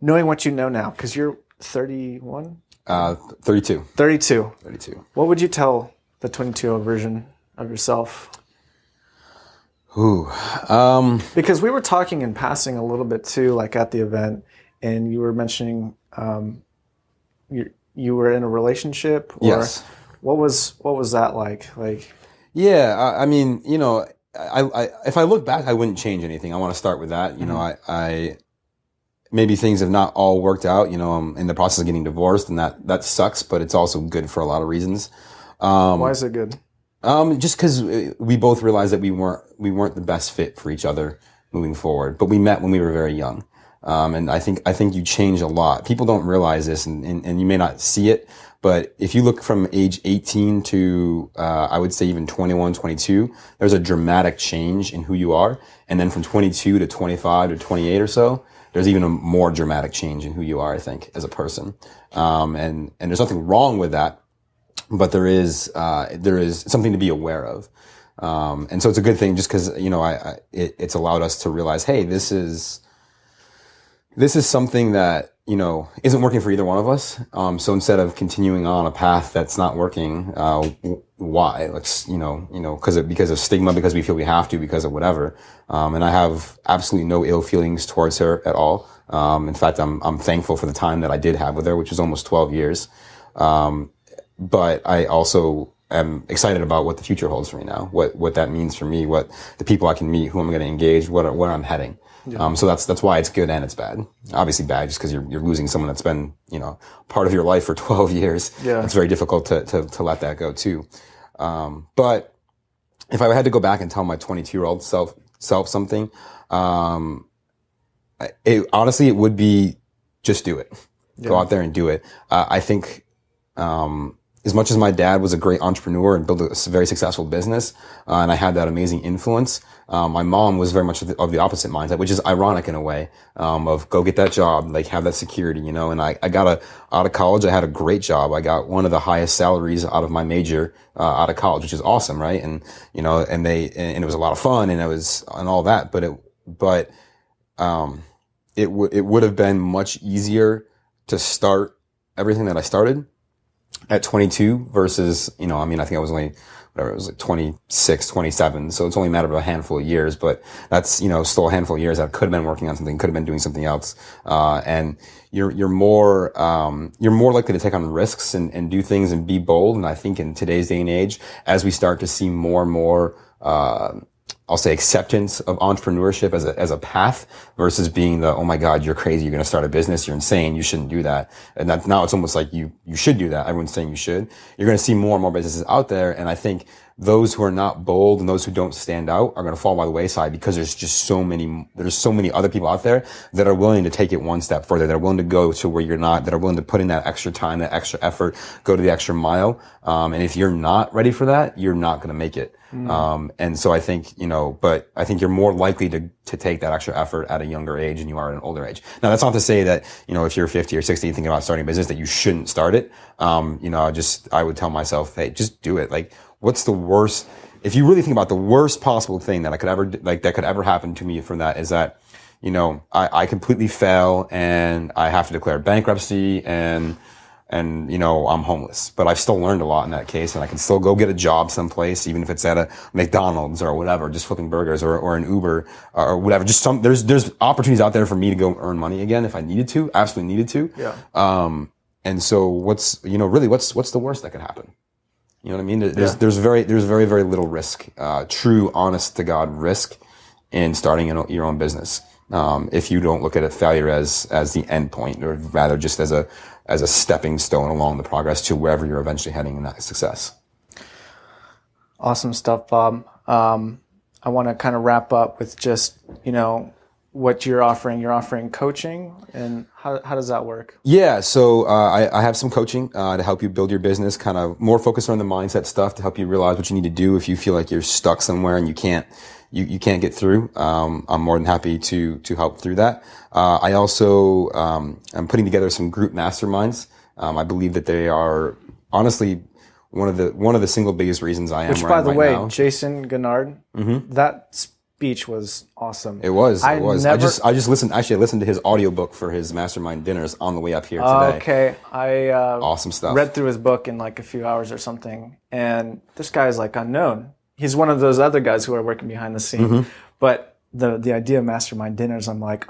knowing what you know now, because you're 31? 32. 32. 32. What would you tell the 22-year-old version of yourself? Ooh. Because we were talking in passing a little bit too, like at the event, and you were mentioning you were in a relationship. Or Yes. What was that like? Like, yeah, I mean, you know, I if I look back, I wouldn't change anything. I want to start with that. You know, I maybe things have not all worked out. You know, I'm in the process of getting divorced, and that sucks, but it's also good for a lot of reasons. why is it good? Just because we both realized that we weren't the best fit for each other moving forward. But we met when we were very young, and I think you change a lot. People don't realize this, and you may not see it. But if you look from age 18 to, I would say even 21, 22, there's a dramatic change in who you are. And then from 22 to 25 to 28 or so, there's even a more dramatic change in who you are, I think, as a person. And there's nothing wrong with that, but there is something to be aware of. And so it's a good thing just because, you know, it's allowed us to realize, hey, this is something that, you know, isn't working for either one of us. So instead of continuing on a path that's not working, why? Let's, because of stigma, because we feel we have to, because of whatever. And I have absolutely no ill feelings towards her at all. In fact, I'm thankful for the time that I did have with her, which was almost 12 years. But I also am excited about what the future holds for me now, what that means for me, what the people I can meet, who I'm going to engage, where I'm heading. Yeah. So that's why it's good and it's bad. Obviously bad just because you're losing someone that's been, you know, part of your life for 12 years. Yeah. It's very difficult to let that go too. But if I had to go back and tell my 22-year-old self something, honestly, it would be just do it. Yeah. Go out there and do it. I think, as much as my dad was a great entrepreneur and built a very successful business, and I had that amazing influence, my mom was very much of the opposite mindset, which is ironic in a way, of go get that job, like have that security, you know, and I got out of college, I had a great job. I got one of the highest salaries out of my major, out of college, which is awesome, right? And, you know, and it was a lot of fun and all that, but it would have been much easier to start everything that I started at 22 versus, you know, I mean, I think I was only, whatever, it was like 26, 27. So it's only a matter of a handful of years, but that's, you know, still a handful of years that I could have been working on something, could have been doing something else. And you're more likely to take on risks and do things and be bold. And I think in today's day and age, as we start to see more and more, I'll say acceptance of entrepreneurship as a path versus being the, oh my God, you're crazy. You're going to start a business. You're insane. You shouldn't do that. And now it's almost like you should do that. Everyone's saying you should. You're going to see more and more businesses out there. And I think those who are not bold and those who don't stand out are going to fall by the wayside because there's so many other people out there that are willing to take it one step further, that are willing to go to where you're not, that are willing to put in that extra time, that extra effort, go to the extra mile. And if you're not ready for that, you're not going to make it. And so I think, you know, but I think you're more likely to take that extra effort at a younger age than you are at an older age. Now, that's not to say that, you know, if you're 50 or 60 thinking about starting a business that you shouldn't start it. You know, I would tell myself, hey, just do it. Like, what's the worst? If you really think about the worst possible thing that could ever happen to me from that is that, you know, I completely fail and I have to declare bankruptcy and, you know, I'm homeless, but I've still learned a lot in that case and I can still go get a job someplace, even if it's at a McDonald's or whatever, just flipping burgers or an Uber or whatever. Just there's opportunities out there for me to go earn money again if I needed to, absolutely needed to. Yeah. And so what's the worst that could happen? You know what I mean? There's very very little risk, true honest to God risk in starting your own business. If you don't look at a failure as the end point, or rather just as a stepping stone along the progress to wherever you're eventually heading in that success. Awesome stuff, Bob. I want to kind of wrap up with just, what you're offering. You're offering coaching, and how does that work? Yeah, so I have some coaching to help you build your business, kind of more focused on the mindset stuff to help you realize what you need to do if you feel like you're stuck somewhere and you can't get through. I'm more than happy to help through that. I also I'm putting together some group masterminds. I believe that they are honestly one of the single biggest reasons I am. Which, by the way, Jason Gennard, that speech was awesome. It was. I just listened. Actually, I listened to his audiobook for his mastermind dinners on the way up here today. Okay, I awesome stuff. Read through his book in like a few hours or something, and this guy is like unknown. He's one of those other guys who are working behind the scene. But the idea of mastermind dinners, I'm like,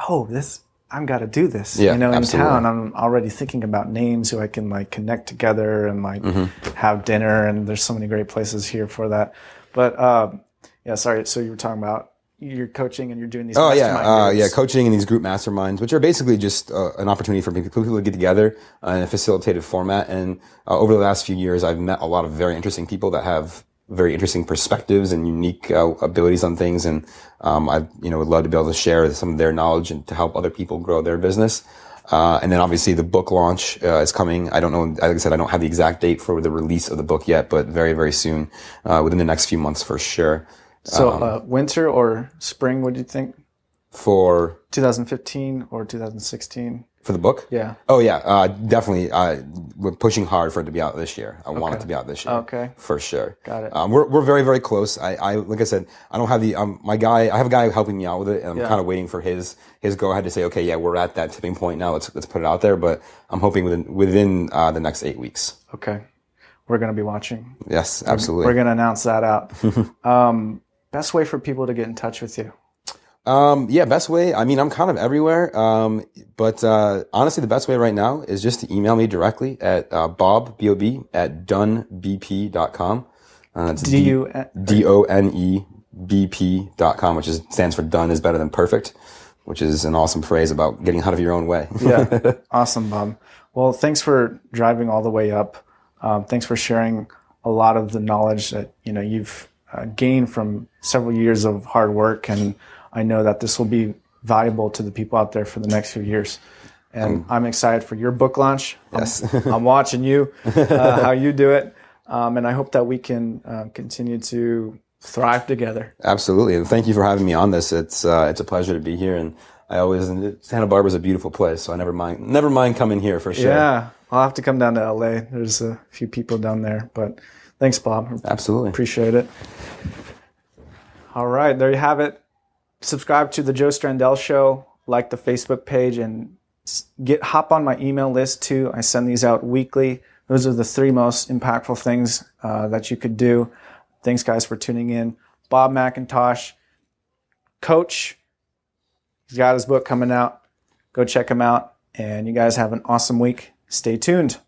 I've got to do this. Yeah, in absolutely. town, I'm already thinking about names who I can like connect together and like have dinner. And there's so many great places here for that. But sorry. So you were talking about you're coaching and you're doing these. Coaching in these group masterminds, which are basically just an opportunity for people to get together in a facilitated format. And over the last few years, I've met a lot of very interesting people that have very interesting perspectives and unique abilities on things, and I would love to be able to share some of their knowledge and to help other people grow their business. And then obviously the book launch is coming. I don't know, like I said, I don't have the exact date for the release of the book yet, but very very soon, within the next few months for sure. So winter or spring? What do you think? For 2015 or 2016? For the book? Yeah. Oh yeah, definitely. We're pushing hard for it to be out this year. I want it to be out this year. Okay. For sure. Got it. We're very very close. I like I said, I don't have the my guy. I have a guy helping me out with it, and I'm kind of waiting for his go ahead to say, okay, yeah, we're at that tipping point now. Let's put it out there. But I'm hoping within the next 8 weeks. Okay. We're gonna be watching. Yes, absolutely. We're gonna announce that out. Best way for people to get in touch with you? Best way. I mean, I'm kind of everywhere. But honestly, the best way right now is just to email me directly at Bob, B-O-B, at donebp.com. It's DONEBP.com, which stands for done is better than perfect, which is an awesome phrase about getting out of your own way. Yeah. Awesome, Bob. Well, thanks for driving all the way up. Thanks for sharing a lot of the knowledge that, you've gained from several years of hard work, and I know that this will be valuable to the people out there for the next few years. And I'm excited for your book launch. Yes. I'm watching you, how you do it. And I hope that we can continue to thrive together. Absolutely. And thank you for having me on this. It's a pleasure to be here. And Santa Barbara is a beautiful place, so I never mind coming here for sure. Yeah. I'll have to come down to LA. There's a few people down there, but thanks, Bob. Absolutely. Appreciate it. All right. There you have it. Subscribe to the Joe Strandell Show, like the Facebook page, and hop on my email list too. I send these out weekly. Those are the 3 most impactful things that you could do. Thanks, guys, for tuning in. Bob McIntosh, coach. He's got his book coming out. Go check him out. And you guys have an awesome week. Stay tuned.